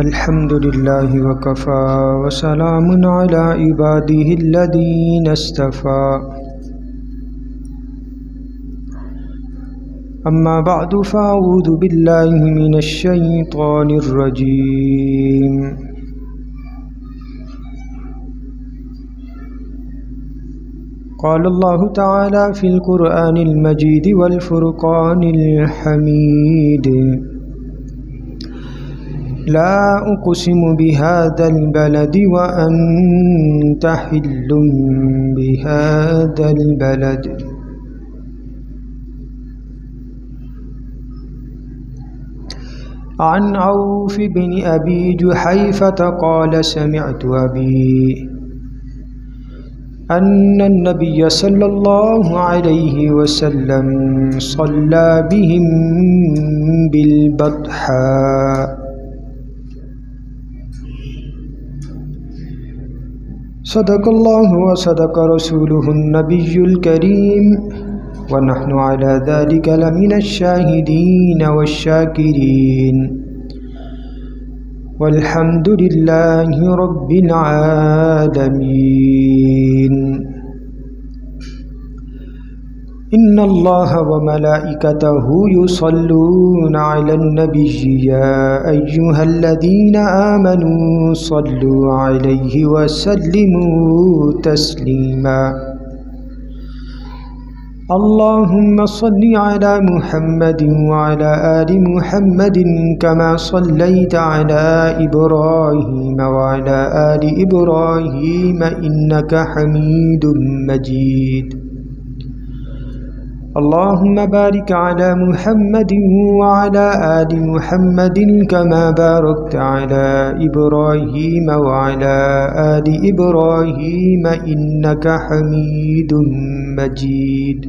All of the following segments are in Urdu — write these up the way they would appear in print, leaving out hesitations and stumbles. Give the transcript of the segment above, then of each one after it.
الحمد لله وكفى وسلام على عباده الذين اصطفى أما بعد فأعوذ بالله من الشيطان الرجيم قال الله تعالى في القرآن المجيد والفرقان الحميد لا أقسم بهذا البلد وأنت حل بهذا البلد عن عوف بن أبي جحيفة قال سمعت أبي أن النبي صلى الله عليه وسلم صلى بهم بالبطحاء صدق الله وصدق رسوله النبي الكريم ونحن على ذلك لمن الشاهدين والشاكرين والحمد لله رب العالمين إن الله وملائكته يصلون على النبي يا أيها الذين آمنوا صلوا عليه وسلموا تسليما اللهم صل على محمد وعلى آل محمد كما صليت على إبراهيم وعلى آل إبراهيم إنك حميد مجيد اللهم بارك على محمد وعلى آل محمد كما باركت على إبراهيم وعلى آل إبراهيم إنك حميد مجيد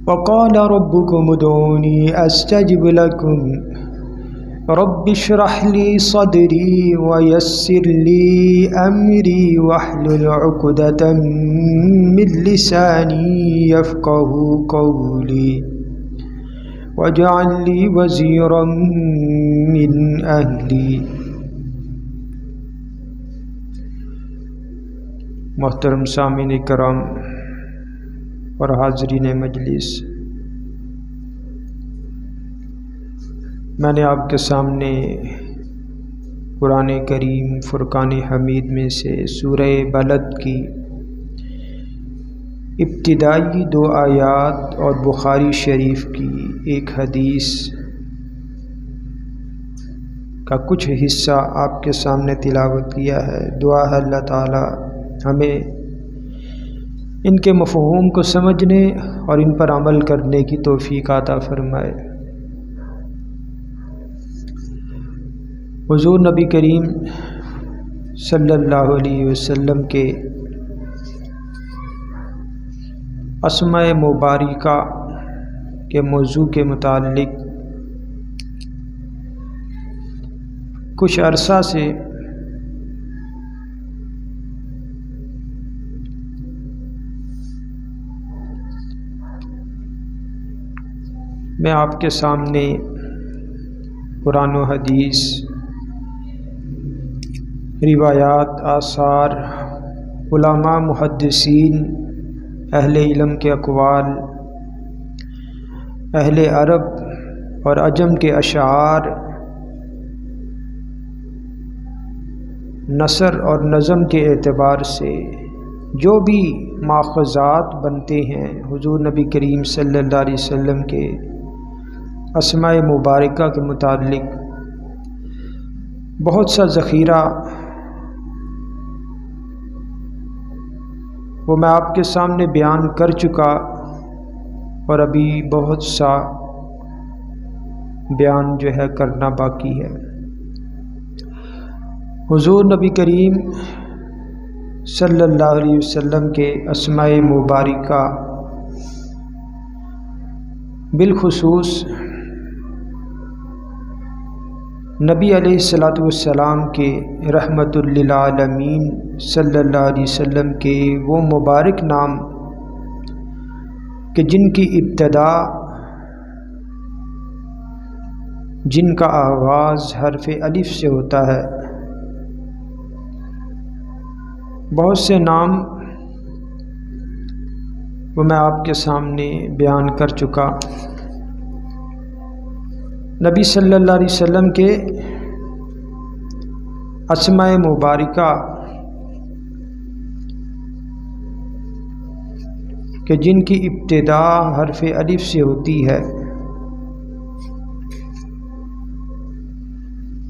وقال ربكم ادعوني أستجب لكم رب اشرح لي صدري ويسر لي أمري واحلل عقدة من لساني يفقه قولي واجعل لي وزيرا من أهلي. محترم سامعین کرام اور حاضرین مجلس، میں نے آپ کے سامنے قرآن کریم فرقان حمید میں سے سورہ بلد کی ابتدائی 2 آیات اور بخاری شریف کی ایک حدیث کا کچھ حصہ آپ کے سامنے تلاوت کیا ہے. دعا ہے اللہ تعالی ہمیں ان کے مفہوم کو سمجھنے اور ان پر عمل کرنے کی توفیق عطا فرمائے. حضور نبی کریم صلی اللہ علیہ وسلم کے اسماء مبارکہ کے موضوع کے متعلق کچھ عرصہ سے میں آپ کے سامنے قرآن و حدیث، روایات، آثار، علماء، محدثین، اہل علم کے اقوال، اہل عرب اور عجم کے اشعار، نثر اور نظم کے اعتبار سے جو بھی ماخذات بنتے ہیں حضور نبی کریم صلی اللہ علیہ وسلم کے اسماء مبارکہ کے متعلق بہت سا ذخیرہ وہ میں آپ کے سامنے بیان کر چکا اور ابھی بہت سا بیان جو ہے کرنا باقی ہے. حضور نبی کریم صلی اللہ علیہ وسلم کے اسماء مبارکہ بالخصوص نبی علیہ الصلاۃ والسلام کے رحمت للعالمین صلی اللہ علیہ وسلم کے وہ مبارک نام کہ جن کی ابتدا جن کا آغاز حرف الف سے ہوتا ہے۔ بہت سے نام وہ میں آپ کے سامنے بیان کر چکا۔ نبی صلی اللہ علیہ وسلم کے اسماء مبارکہ کہ جن کی ابتدا حرف الف سے ہوتی ہے،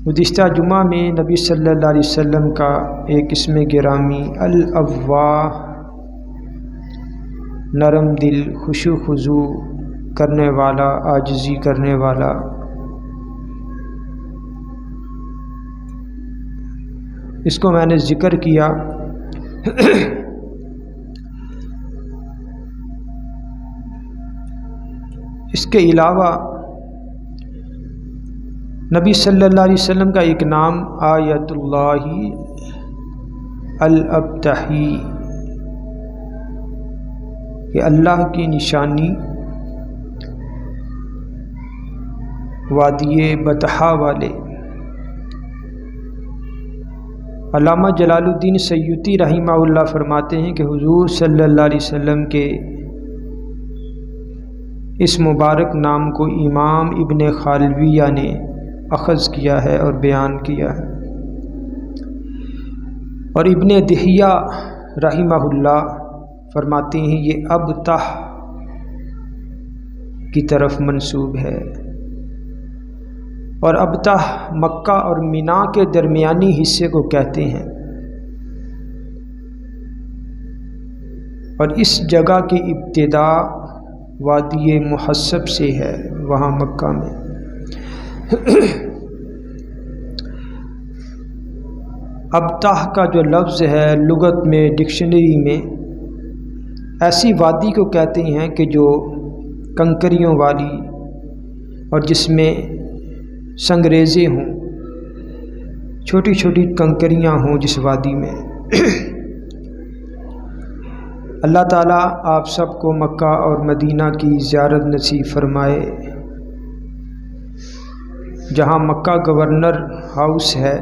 گزشتہ جمعہ میں نبی صلی اللہ علیہ وسلم کا ایک اسم گرامی الاواہ، نرم دل، خشوع خضوع کرنے والا، عاجزی کرنے والا، اس کو میں نے ذکر کیا۔ اس کے علاوہ نبی صلی اللہ علیہ وسلم کا ایک نام آیت اللہ الابتحی کہ اللہ کی نشانی وادی بطحا والے۔ علامہ جلال الدین سیوطی رحمہ اللہ فرماتے ہیں کہ حضور صلی اللہ علیہ وسلم کے اس مبارک نام کو امام ابن خالویہ نے اخذ کیا ہے اور بیان کیا ہے، اور ابن دہیہ رحمہ اللہ فرماتے ہیں یہ ابتح کی طرف منسوب ہے، اور ابتح مکہ اور مینا کے درمیانی حصے کو کہتے ہیں، اور اس جگہ کی ابتدا وادی محسب سے ہے، وہاں مکہ میں۔ ابتح کا جو لفظ ہے لغت میں، ڈکشنری میں ایسی وادی کو کہتے ہیں کہ جو کنکریوں والی اور جس میں سنگریزے ہوں، چھوٹی چھوٹی کنکریاں ہوں جس وادی میں۔ اللہ تعالیٰ آپ سب کو مکہ اور مدینہ کی زیارت نصیب فرمائے، جہاں مکہ گورنر ہاؤس ہے،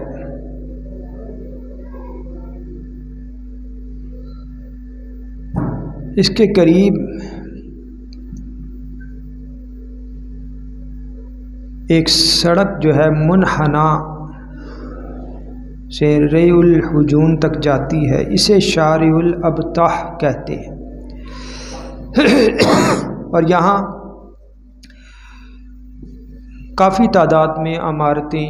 اس کے قریب ایک سڑک جو ہے منحنی سے ری الحجون تک جاتی ہے، اسے شارع الابتح کہتے ہیں، اور یہاں کافی تعداد میں عمارتیں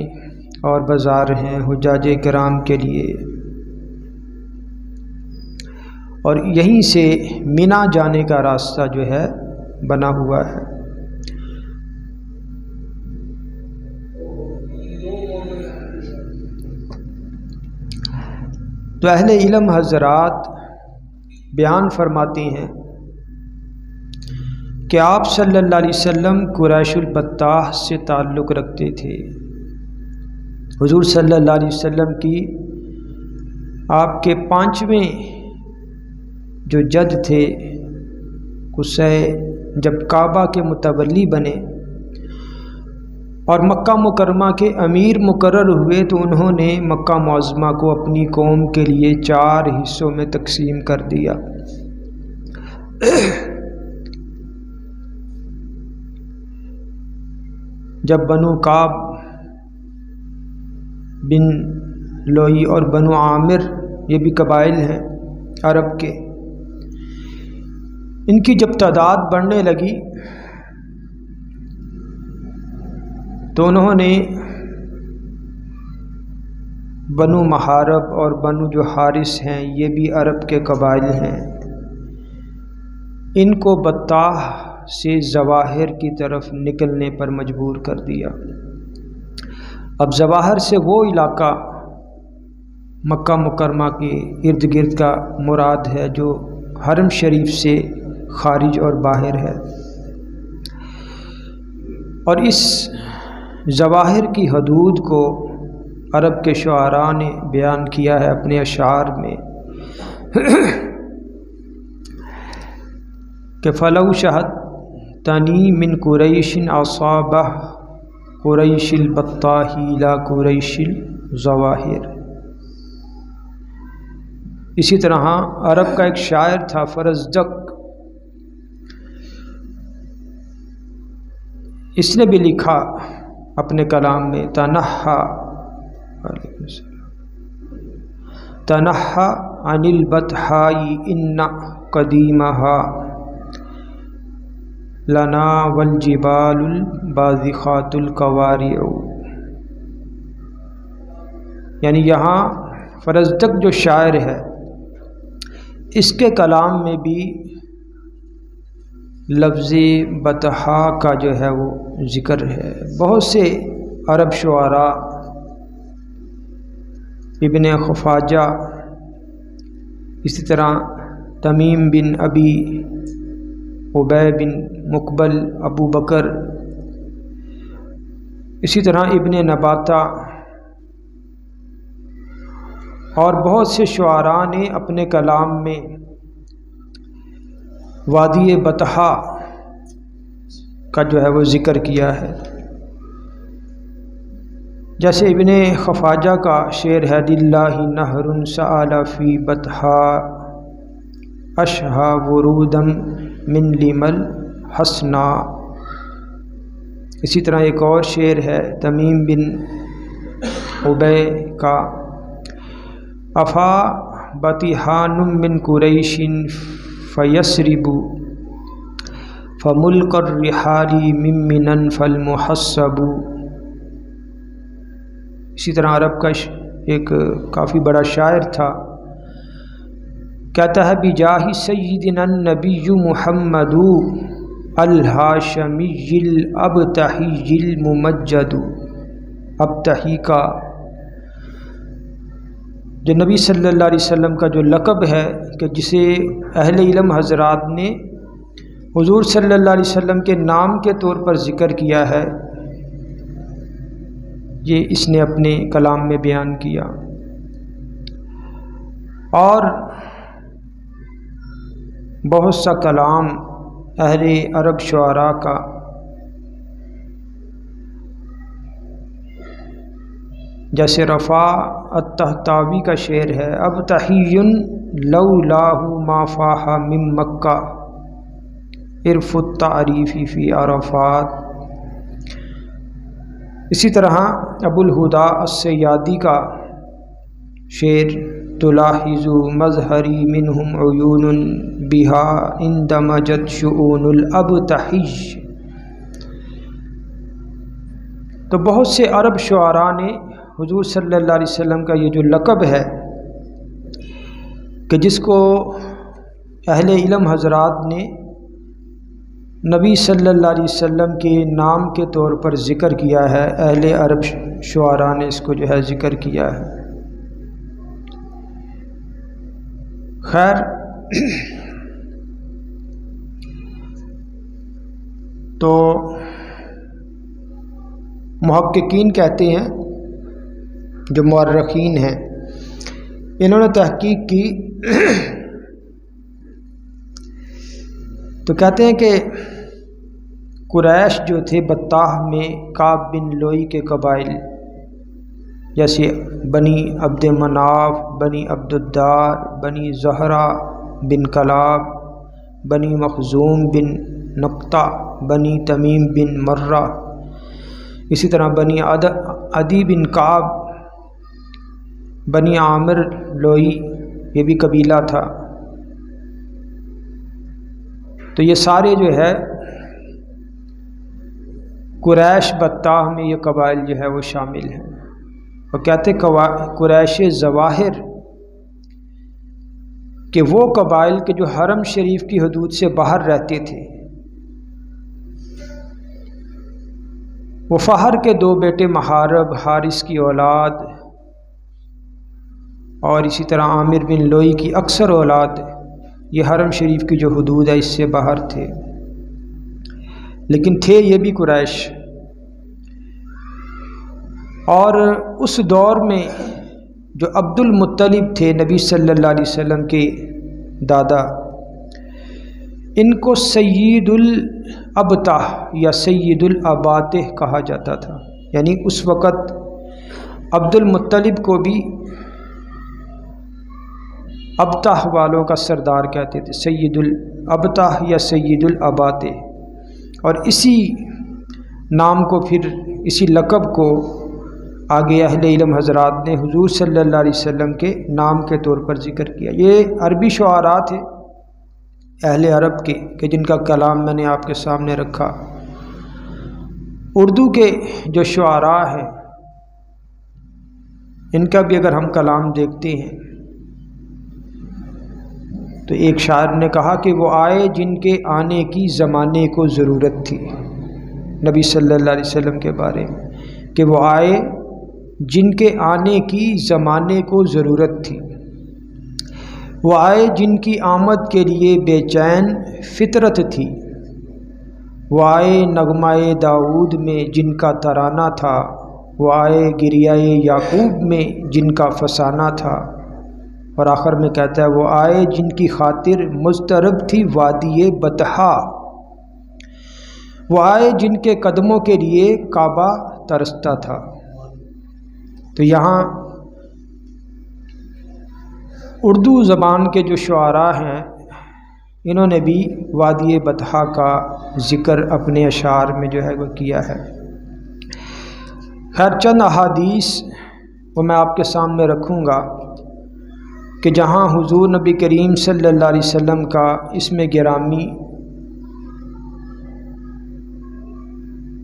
اور بازار ہیں حجاج کرام کے لیے، اور یہیں سے مینا جانے کا راستہ جو ہے بنا ہوا ہے۔ تو اہل علم حضرات بیان فرماتے ہیں کہ آپ صلی اللہ علیہ وسلم قریش البطاح سے تعلق رکھتے تھے۔ حضور صلی اللہ علیہ وسلم کی آپ کے 5ویں جو جد تھے قصے، جب کعبہ کے متولی بنے اور مکہ مکرمہ کے امیر مقرر ہوئے تو انہوں نے مکہ معظمہ کو اپنی قوم کے لیے 4 حصوں میں تقسیم کر دیا۔ جب بنو کعب بن لوئی اور بنو عامر، یہ بھی قبائل ہیں عرب کے، ان کی جب تعداد بڑھنے لگی تو انہوں نے بنو محارب اور بنو جو حارث ہیں، یہ بھی عرب کے قبائل ہیں، ان کو بطاح سے ظواہر کی طرف نکلنے پر مجبور کر دیا۔ اب ظواہر سے وہ علاقہ مکہ مکرمہ کے ارد گرد کا مراد ہے جو حرم شریف سے خارج اور باہر ہے، اور اس ظواہر کی حدود کو عرب کے شعراء نے بیان کیا ہے اپنے اشعار میں کہ فلو شہدتنی من قریش اصابہ قریش البطاح الی قریش الظواہر۔ اسی طرح عرب کا ایک شاعر تھا فرزدق، اس نے بھی لکھا اپنے کلام میں تنحى عن البطحاء ان قدیمها لنا والجبال البازخات القوارع۔ یعنی یہاں فرزدق جو شاعر ہے اس کے کلام میں بھی لفظ بطحا کا جو ہے وہ ذکر ہے۔ بہت سے عرب شعراء ابن خفاجہ، اسی طرح تمیم بن ابی عبی بن مقبل ابو بکر، اسی طرح ابن نباتہ اور بہت سے شعراء نے اپنے کلام میں وادی بطحا کا جو ہے وہ ذکر کیا ہے۔ جیسے ابن خفاجہ کا شعر ہے للہ نہر سآل فی بطحا اشہا ورودم من لمل حسنا۔ اسی طرح ایک اور شعر ہے تمیم بن عبی کا افا بطحان من قریش فیسرب فملک الرحال ممن فالمحسب۔ اسی طرح عرب کا ایک کافی بڑا شاعر تھا، کہتا ہے بجاہ سیدنا النبی محمد الہاشمی الابتحی الممجد۔ ابتحی کا جو نبی صلی اللہ علیہ وسلم کا جو لقب ہے کہ جسے اہل علم حضرات نے حضور صلی اللہ علیہ وسلم کے نام کے طور پر ذکر کیا ہے، یہ اس نے اپنے کلام میں بیان کیا۔ اور بہت سا کلام اہل عرب شعراء کا جیسے رفاع الطہطاوی کا شعر ہے ابتحی لولاہ ما فاح من مکہ عرف التعریف فی عرفات۔ اسی طرح ابو الہدا السیادی کا شعر تلاحظ مظہری منہم عیون بہا اندمجت شؤون الابتحی۔ تو بہت سے عرب شعراء نے حضور صلی اللہ علیہ وسلم کا یہ جو لقب ہے کہ جس کو اہل علم حضرات نے نبی صلی اللہ علیہ وسلم کے نام کے طور پر ذکر کیا ہے، اہل عرب شعراء نے اس کو جو ہے ذکر کیا ہے۔ خیر، تو محققین کہتے ہیں جو مورخین ہیں انہوں نے تحقیق کی تو کہتے ہیں کہ قریش جو تھے بطاح میں کعب بن لوئی کے قبائل جیسے بنی عبد مناف، بنی عبد الدار، بنی زہرہ بن کلاب، بنی مخزوم بن نقطہ، بنی تمیم بن مرہ، اسی طرح بنی عدی بن کعب، بنی عامر لوئی یہ بھی قبیلہ تھا۔ تو یہ سارے جو ہے قریش بطاح میں یہ قبائل جو ہے وہ شامل ہیں، اور کہتے قریش ظواہر کہ وہ قبائل کے جو حرم شریف کی حدود سے باہر رہتے تھے، وہ فہر کے دو بیٹے محارب حارث کی اولاد اور اسی طرح عامر بن لوئی کی اکثر اولاد یہ حرم شریف کی جو حدود ہے اس سے باہر تھے، لیکن تھے یہ بھی قریش۔ اور اس دور میں جو عبد المطلب تھے نبی صلی اللہ علیہ وسلم کے دادا، ان کو سید الابتہ یا سید الاباتہ کہا جاتا تھا، یعنی اس وقت عبد المطلب کو بھی ابتہ والوں کا سردار کہتے تھے، سید الابتہ یا سید الاباتہ، اور اسی نام کو پھر اسی لقب کو آگے اہل علم حضرات نے حضور صلی اللہ علیہ وسلم کے نام کے طور پر ذکر کیا۔ یہ عربی شعراء تھے اہل عرب کے کہ جن کا کلام میں نے آپ کے سامنے رکھا۔ اردو کے جو شعراء ہیں ان کا بھی اگر ہم کلام دیکھتے ہیں تو ایک شاعر نے کہا کہ وہ آئے جن کے آنے کی زمانے کو ضرورت تھی، نبی صلی اللہ علیہ وسلم کے بارے میں، کہ وہ آئے جن کے آنے کی زمانے کو ضرورت تھی، وہ آئے جن کی آمد کے لیے بے چین فطرت تھی، وہ آئے نغمہ داؤد میں جن کا ترانہ تھا، وہ آئے گریہ یعقوب میں جن کا فسانہ تھا، اور آخر میں کہتا ہے وہ آئے جن کی خاطر مضطرب تھی وادی بطحا، وہ آئے جن کے قدموں کے لیے کعبہ ترستا تھا۔ تو یہاں اردو زبان کے جو شعراء ہیں انہوں نے بھی وادی بطحا کا ذکر اپنے اشعار میں جو ہے وہ کیا ہے۔ خیر چند احادیث وہ میں آپ کے سامنے رکھوں گا کہ جہاں حضور نبی کریم صلی اللہ علیہ وسلم کا اسم گرامی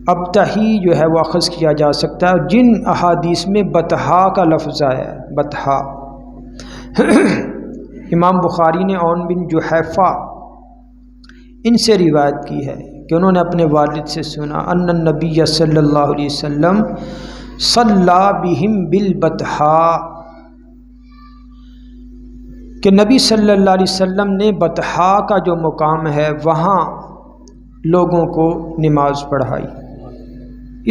ابتہی جو ہے وہ اخذ کیا جا سکتا ہے، جن احادیث میں بطحا کا لفظ آیا ہے، بطحا۔ امام بخاری نے عون بن جحیفہ ان سے روایت کی ہے کہ انہوں نے اپنے والد سے سنا ان النبی صلی اللہ علیہ وسلم صلی بہم بالبطحا، کہ نبی صلی اللہ علیہ وسلم نے بطحا کا جو مقام ہے وہاں لوگوں کو نماز پڑھائی،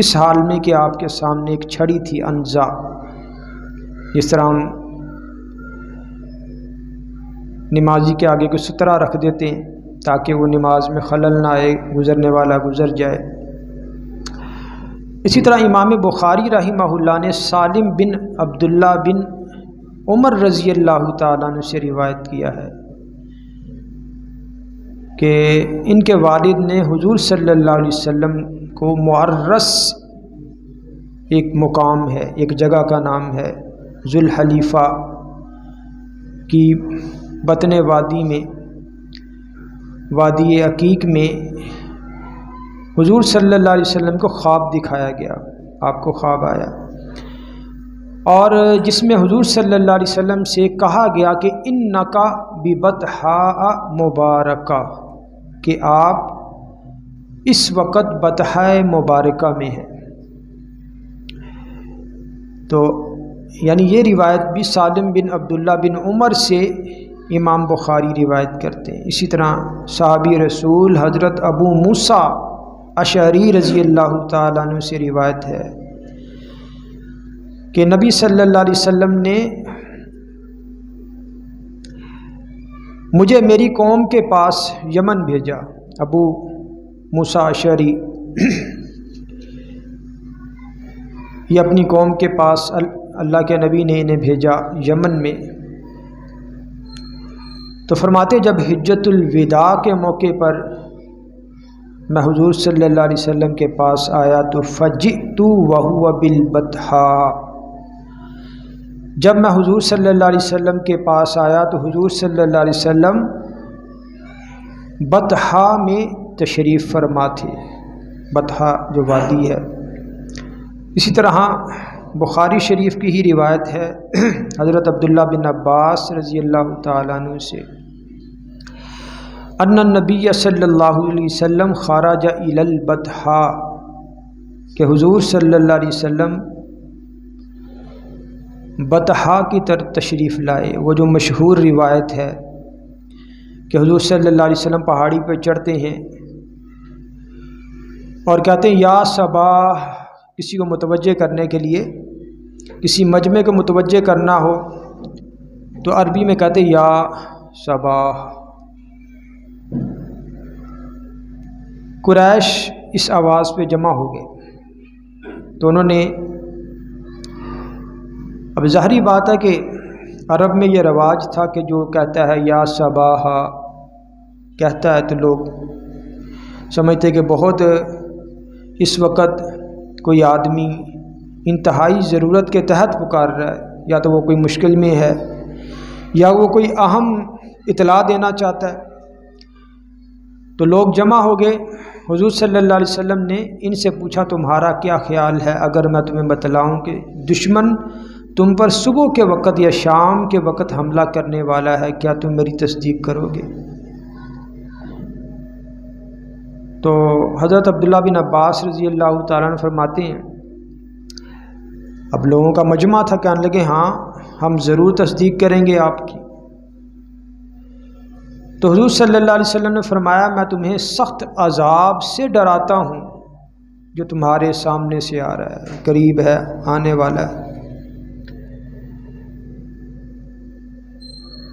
اس حال میں کہ آپ کے سامنے ایک چھڑی تھی انزا، جس طرح ہم نمازی کے آگے کوئی سترہ رکھ دیتے ہیں تاکہ وہ نماز میں خلل نہ آئے، گزرنے والا گزر جائے۔ اسی طرح امام بخاری رحمہ اللہ نے سالم بن عبداللہ بن عمر رضی اللہ تعالیٰ عنہ سے روایت کیا ہے کہ ان کے والد نے حضور صلی اللہ علیہ وسلم کو معرس، ایک مقام ہے، ایک جگہ کا نام ہے، ذوالحلیفہ کی بطن وادی میں، وادی عقیق میں حضور صلی اللہ علیہ وسلم کو خواب دکھایا گیا، آپ کو خواب آیا، اور جس میں حضور صلی اللہ علیہ وسلم سے کہا گیا کہ انکا ببطحاء مبارکہ، کہ آپ اس وقت بطحاء مبارکہ میں ہیں۔ تو یعنی یہ روایت بھی سالم بن عبداللہ بن عمر سے امام بخاری روایت کرتے ہیں۔ اسی طرح صحابی رسول حضرت ابو موسیٰ اشعری رضی اللہ تعالیٰ عنہ سے روایت ہے کہ نبی صلی اللہ علیہ وسلم نے مجھے میری قوم کے پاس یمن بھیجا، ابو موسیٰ اشعری یہ اپنی قوم کے پاس اللہ کے نبی نے انہیں بھیجا یمن میں۔ تو فرماتے جب حجۃ الوداع کے موقع پر میں حضور صلی اللہ علیہ وسلم کے پاس آیا تو فجئت وہو بالبطحاء، جب میں حضور صلی اللہ علیہ وسلم کے پاس آیا تو حضور صلی اللہ علیہ وسلم بطحا میں تشریف فرما تھے، بطحا جو وادی ہے۔ اسی طرح بخاری شریف کی ہی روایت ہے حضرت عبداللہ بن عباس رضی اللہ تعالیٰ عنہ سے ان النبی صلی اللہ علیہ وسلم خرج الی البطحاء، کہ حضور صلی اللہ علیہ وسلم بطحا کی طرف تشریف لائے۔ وہ جو مشہور روایت ہے کہ حضور صلی اللہ علیہ وسلم پہاڑی پہ چڑھتے ہیں اور کہتے ہیں یا صباح، کسی کو متوجہ کرنے کے لیے، کسی مجمع کو متوجہ کرنا ہو تو عربی میں کہتے ہیں یا صباح، قریش اس آواز پہ جمع ہو گئے، تو انہوں نے، اب ظاہری بات ہے کہ عرب میں یہ رواج تھا کہ جو کہتا ہے یا صباحا کہتا ہے تو لوگ سمجھتے کہ بہت اس وقت کوئی آدمی انتہائی ضرورت کے تحت پکار رہا ہے، یا تو وہ کوئی مشکل میں ہے یا وہ کوئی اہم اطلاع دینا چاہتا ہے۔ تو لوگ جمع ہو گئے، حضور صلی اللہ علیہ وسلم نے ان سے پوچھا تمہارا کیا خیال ہے اگر میں تمہیں بتلاؤں کہ دشمن تم پر صبح کے وقت یا شام کے وقت حملہ کرنے والا ہے، کیا تم میری تصدیق کرو گے؟ تو حضرت عبداللہ بن عباس رضی اللہ تعالیٰ عنہ فرماتے ہیں، اب لوگوں کا مجمع تھا، کہنے لگے ہاں ہم ضرور تصدیق کریں گے آپ کی۔ تو حضور صلی اللہ علیہ وسلم نے فرمایا میں تمہیں سخت عذاب سے ڈراتا ہوں جو تمہارے سامنے سے آ رہا ہے، قریب ہے، آنے والا ہے۔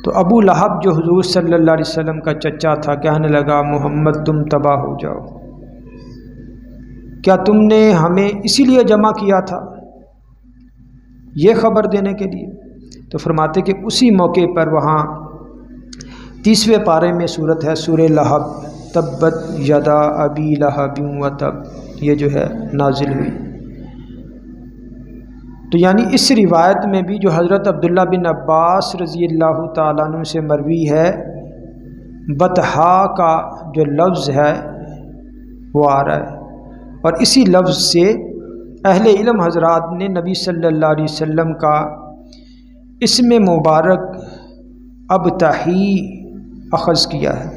تو ابو لہب جو حضور صلی اللہ علیہ وسلم کا چچا تھا کہنے لگا محمد تم تباہ ہو جاؤ، کیا تم نے ہمیں اسی لیے جمع کیا تھا یہ خبر دینے کے لیے؟ تو فرماتے کہ اسی موقع پر وہاں 30ویں پارے میں صورت ہے سورہ لہب، تبت یدا ابی لہب وتب، یہ جو ہے نازل ہوئی۔ تو یعنی اس روایت میں بھی جو حضرت عبداللہ بن عباس رضی اللہ تعالیٰ عنہ سے مروی ہے، بطحا کا جو لفظ ہے وہ آ رہا ہے، اور اسی لفظ سے اہل علم حضرات نے نبی صلی اللہ علیہ وسلم کا اسم مبارک ابتحی اخذ کیا ہے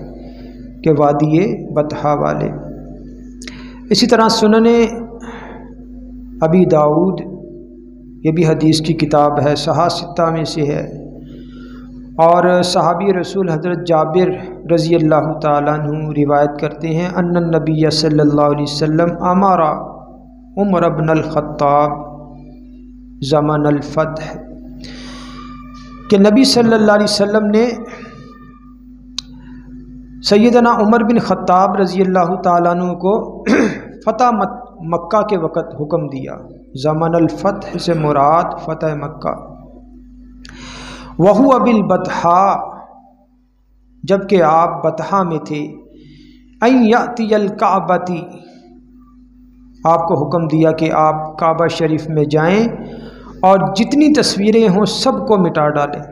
کہ وادی بطحا والے۔ اسی طرح سنن ابی داؤد، یہ بھی حدیث کی کتاب ہے، صحاح ستہ میں سے ہے، اور صحابی رسول حضرت جابر رضی اللہ تعالیٰ عنہ روایت کرتے ہیں ان النبی صلی اللہ علیہ وسلم امر عمر بن الخطاب زمن الفتح، کہ نبی صلی اللہ علیہ وسلم نے سیدنا عمر بن خطاب رضی اللہ تعالیٰ عنہ کو فتح مکہ کے وقت حکم دیا۔ زمن الفتح سے مراد فتح مکہ، وہو بالبطحا، جبکہ آپ بطحا میں تھے، ان یأتی الکعبۃ، آپ کو حکم دیا کہ آپ کعبہ شریف میں جائیں اور جتنی تصویریں ہوں سب کو مٹا ڈالیں۔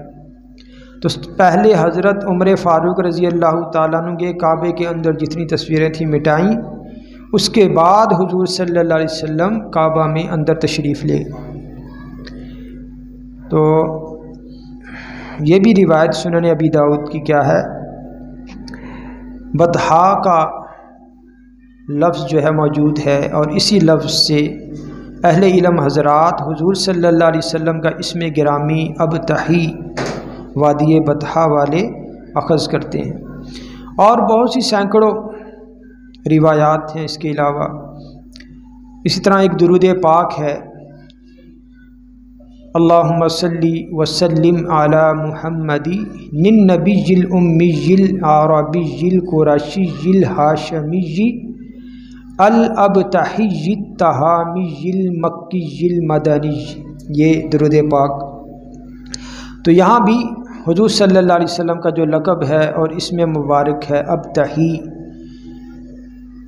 تو پہلے حضرت عمر فاروق رضی اللہ تعالیٰ عنہ کے کعبے کے اندر جتنی تصویریں تھیں مٹائیں، اس کے بعد حضور صلی اللہ علیہ وسلم کعبہ میں اندر تشریف لے۔ تو یہ بھی روایت سنن ابی داؤد کی کیا ہے، بطحا کا لفظ جو ہے موجود ہے، اور اسی لفظ سے اہل علم حضرات حضور صلی اللہ علیہ وسلم کا اسم گرامی ابتحی وادی بطحا والے اخذ کرتے ہیں۔ اور بہت سی سینکڑوں روایات ہیں اس کے علاوہ۔ اسی طرح ایک درود پاک ہے، اللہم صلی وسلم علی محمد النبی الامی العربی القرشی الہاشمی الابتحی التہامی المکی المدنی، یہ درود پاک۔ تو یہاں بھی حضور صلی اللہ علیہ وسلم کا جو لقب ہے اور اسم مبارک ہے ابتحی،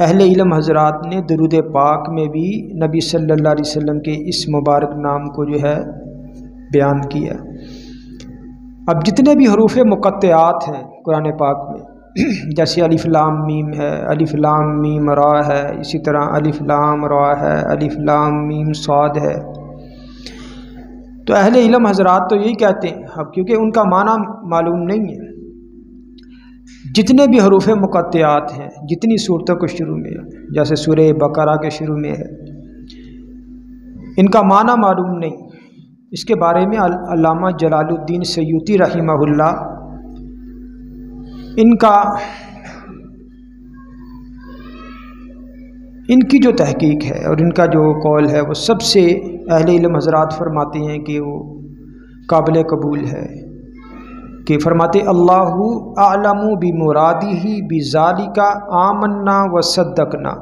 اہل علم حضرات نے درود پاک میں بھی نبی صلی اللہ علیہ وسلم کے اس مبارک نام کو جو ہے بیان کیا۔ اب جتنے بھی حروف مقطعات ہیں قرآن پاک میں، جیسے الف لام میم ہے، الف لام میم را ہے، اسی طرح الف لام را ہے، الف لام میم صاد ہے، تو اہل علم حضرات تو یہی کہتے ہیں، اب کیونکہ ان کا معنی معلوم نہیں ہے، جتنے بھی حروف مقطعات ہیں، جتنی صورتوں کے شروع میں، جیسے سورہ بقرہ کے شروع میں ہے، ان کا معنی معلوم نہیں۔ اس کے بارے میں علامہ جلال الدین سیوطی رحمہ اللہ ان کی جو تحقیق ہے اور ان کا جو قول ہے وہ سب سے اہل علم حضرات فرماتے ہیں کہ وہ قابل قبول ہے، کہ فرماتے اللہ اعلم بمرادہ بذالک آمنا وصدقنا،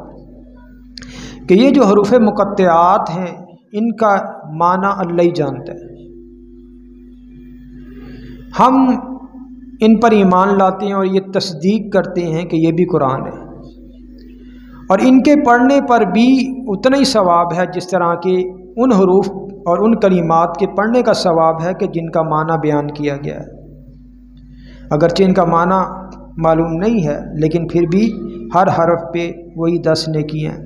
کہ یہ جو حروف مقطعات ہیں ان کا معنی اللہ ہی جانتا ہے، ہم ان پر ایمان لاتے ہیں اور یہ تصدیق کرتے ہیں کہ یہ بھی قرآن ہے، اور ان کے پڑھنے پر بھی اتنا ہی ثواب ہے جس طرح کہ ان حروف اور ان کلمات کے پڑھنے کا ثواب ہے کہ جن کا معنی بیان کیا گیا ہے۔ اگرچہ ان کا معنی معلوم نہیں ہے لیکن پھر بھی ہر حرف پہ وہی 10 نیکی ہیں۔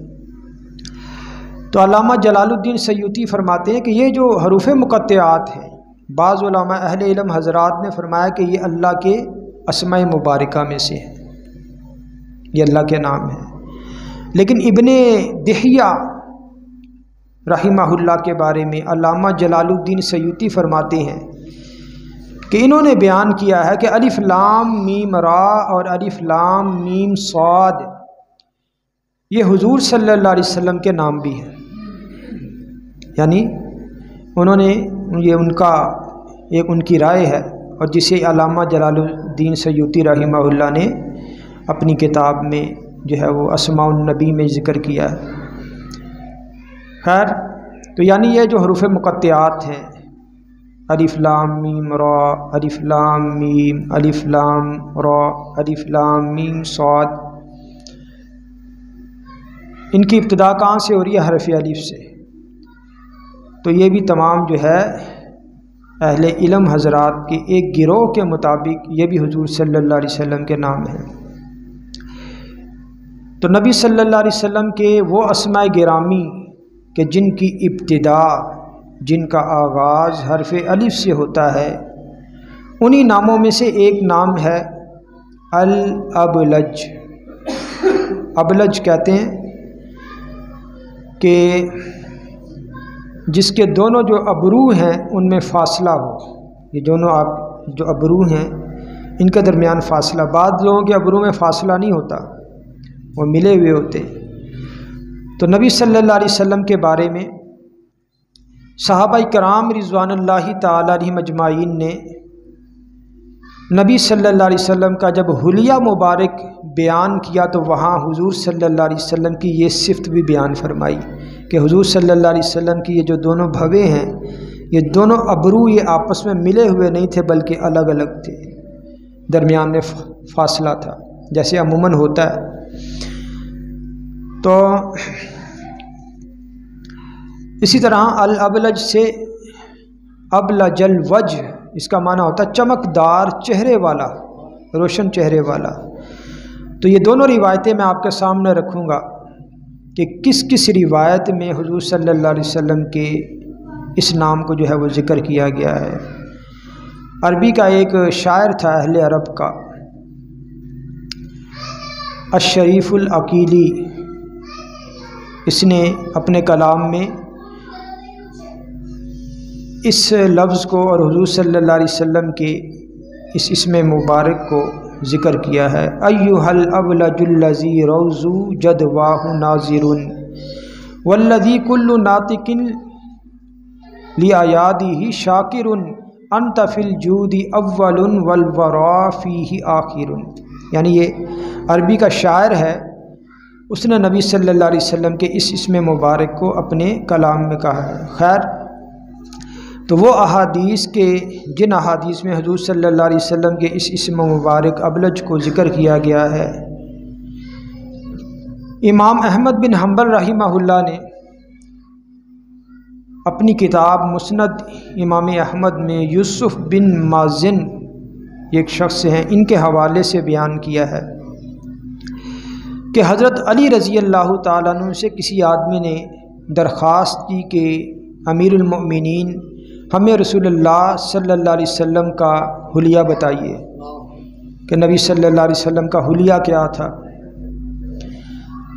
تو علامہ جلال الدین سیوطی فرماتے ہیں کہ یہ جو حروف مقطعات ہیں، بعض علماء اہل علم حضرات نے فرمایا کہ یہ اللہ کے اسماء مبارکہ میں سے ہے، یہ اللہ کے نام ہیں، لیکن ابن دہیہ رحمہ اللہ کے بارے میں علامہ جلال الدین سیوطی فرماتے ہیں کہ انہوں نے بیان کیا ہے کہ الف لام میم را اور الف لام میم صاد یہ حضور صلی اللہ علیہ وسلم کے نام بھی ہیں، یعنی انہوں نے یہ ان کی رائے ہے، اور جسے علامہ جلال الدین سیوطی رحمہ اللہ نے اپنی کتاب میں جو ہے وہ اسماء النبی میں ذکر کیا ہے۔ خیر، تو یعنی یہ جو حروف مقطعات ہیں الف لام میم را، الف لام میم، الف لام را، الف لام میم صاد، ان کی ابتدا کہاں سے ہو رہی ہے؟ حرف الف سے۔ تو یہ بھی تمام جو ہے اہل علم حضرات کے ایک گروہ کے مطابق یہ بھی حضور صلی اللہ علیہ وسلم کے نام ہیں۔ تو نبی صلی اللہ علیہ وسلم کے وہ اسماء گرامی کہ جن کی ابتدا، جن کا آغاز حرف الف سے ہوتا ہے، انہی ناموں میں سے ایک نام ہے الابلج۔ ابلج کہتے ہیں کہ جس کے دونوں جو ابرو ہیں ان میں فاصلہ ہو، یہ دونوں جو ابرو ہیں ان کے درمیان فاصلہ، بعض لوگوں کے ابرو میں فاصلہ نہیں ہوتا، وہ ملے ہوئے ہوتے۔ تو نبی صلی اللہ علیہ وسلم کے بارے میں صحابہ کرام رضوان اللہ تعالی علیہم اجمعین نے نبی صلی اللہ علیہ وسلم کا جب حلیہ مبارک بیان کیا تو وہاں حضور صلی اللہ علیہ وسلم کی یہ صفت بھی بیان فرمائی کہ حضور صلی اللہ علیہ وسلم کی یہ جو دونوں بھوے ہیں، یہ دونوں ابرو یہ آپس میں ملے ہوئے نہیں تھے بلکہ الگ الگ تھے، درمیان میں فاصلہ تھا جیسے عموماً ہوتا ہے۔ تو اسی طرح الابلج سے ابلج الوجہ، اس کا معنی ہوتا ہے چمکدار چہرے والا، روشن چہرے والا۔ تو یہ دونوں روایتیں میں آپ کے سامنے رکھوں گا کہ کس کس روایت میں حضور صلی اللہ علیہ وسلم کے اس نام کو جو ہے وہ ذکر کیا گیا ہے۔ عربی کا ایک شاعر تھا اہل عرب کا، الشریف العقیلی، اس نے اپنے کلام میں اس لفظ کو اور حضور صلی اللہ علیہ وسلم کے اس اسم مبارک کو ذکر کیا ہے۔ ایھا الابلج الذی روض جدواہ ناظر والذی کل ناطق لآیادہ شاکر انت فی الجود اول والورا فیہ آخر۔ یعنی یہ عربی کا شاعر ہے، اس نے نبی صلی اللہ علیہ وسلم کے اس اسم مبارک کو اپنے کلام میں کہا ہے۔ خیر، تو وہ احادیث کے جن احادیث میں حضور صلی اللہ علیہ وسلم کے اس اسم مبارک ابلج کو ذکر کیا گیا ہے، امام احمد بن حنبل رحمہ اللہ نے اپنی کتاب مسند امام احمد میں یوسف بن مازن ایک شخص ہیں، ان کے حوالے سے بیان کیا ہے کہ حضرت علی رضی اللہ تعالیٰ عنہ سے کسی آدمی نے درخواست کی کہ امیر المؤمنین ہمیں رسول اللہ صلی اللہ علیہ وسلم کا حلیہ بتائیے کہ نبی صلی اللہ علیہ وسلم کا حلیہ کیا تھا۔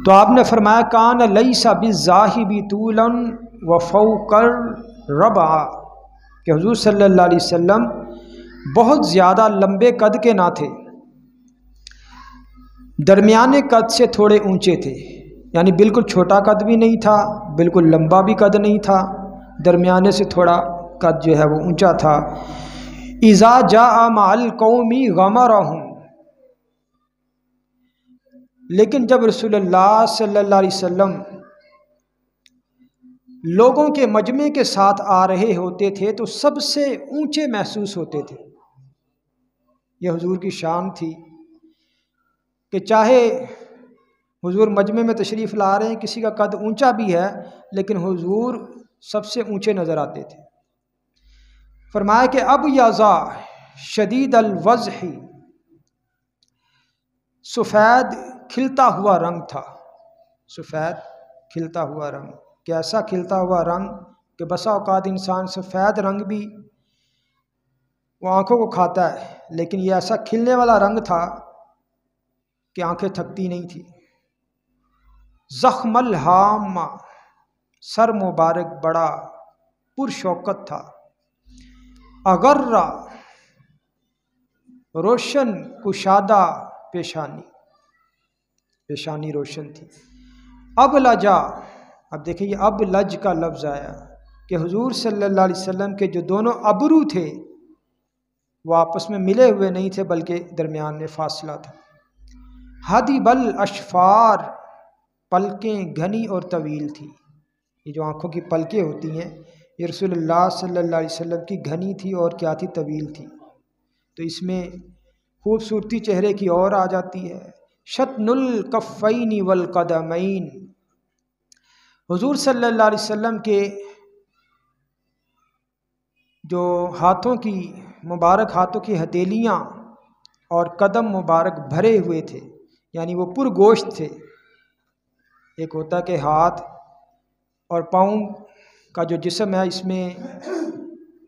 تو آپ نے فرمایا کان لیس بالذاہب طولا وفوق الربع، کہ حضور صلی اللہ علیہ وسلم بہت زیادہ لمبے قد کے نہ تھے، درمیانے قد سے تھوڑے اونچے تھے، یعنی بالکل چھوٹا قد بھی نہیں تھا، بالکل لمبا بھی قد نہیں تھا، درمیانے سے تھوڑا قد جو ہے وہ اونچا تھا۔ اذا جاء مع القوم غمرهم، لیکن جب رسول اللہ صلی اللہ علیہ وسلم لوگوں کے مجمع کے ساتھ آ رہے ہوتے تھے تو سب سے اونچے محسوس ہوتے تھے۔ یہ حضور کی شان تھی کہ چاہے حضور مجمع میں تشریف لا رہے ہیں، کسی کا قد اونچا بھی ہے لیکن حضور سب سے اونچے نظر آتے تھے۔ فرمایا کہ اب یازا شدید الوضح، سفید کھلتا ہوا رنگ تھا، سفید کھلتا ہوا رنگ، کیسا کھلتا ہوا رنگ کہ بسا اوقات انسان سفید رنگ بھی وہ آنکھوں کو کھاتا ہے، لیکن یہ ایسا کھلنے والا رنگ تھا کہ آنکھیں تھکتی نہیں تھی۔ زخم الحام، سر مبارک بڑا پرشوکت تھا۔ اغرا، روشن کشادہ پیشانی، پیشانی روشن تھی۔ اب لجا، اب دیکھیں یہ اب لج کا لفظ آیا کہ حضور صلی اللہ علیہ وسلم کے جو دونوں ابرو تھے وہ آپس میں ملے ہوئے نہیں تھے بلکہ درمیان میں فاصلہ تھا۔ حدیب الاشفار، پلکیں گھنی اور طویل تھی۔ یہ جو آنکھوں کی پلکیں ہوتی ہیں یہ رسول اللہ صلی اللہ علیہ وسلم کی گھنی تھی اور کیا تھی؟ طویل تھی۔ تو اس میں خوبصورتی چہرے کی اور آ جاتی ہے۔ شطن الکفین والقدمین، حضور صلی اللہ علیہ وسلم کے جو ہاتھوں کی مبارک ہاتھوں کی ہتھیلیاں اور قدم مبارک بھرے ہوئے تھے، یعنی وہ پرگوشت تھے۔ ایک ہوتا ہے کہ ہاتھ اور پاؤں کا جو جسم ہے اس میں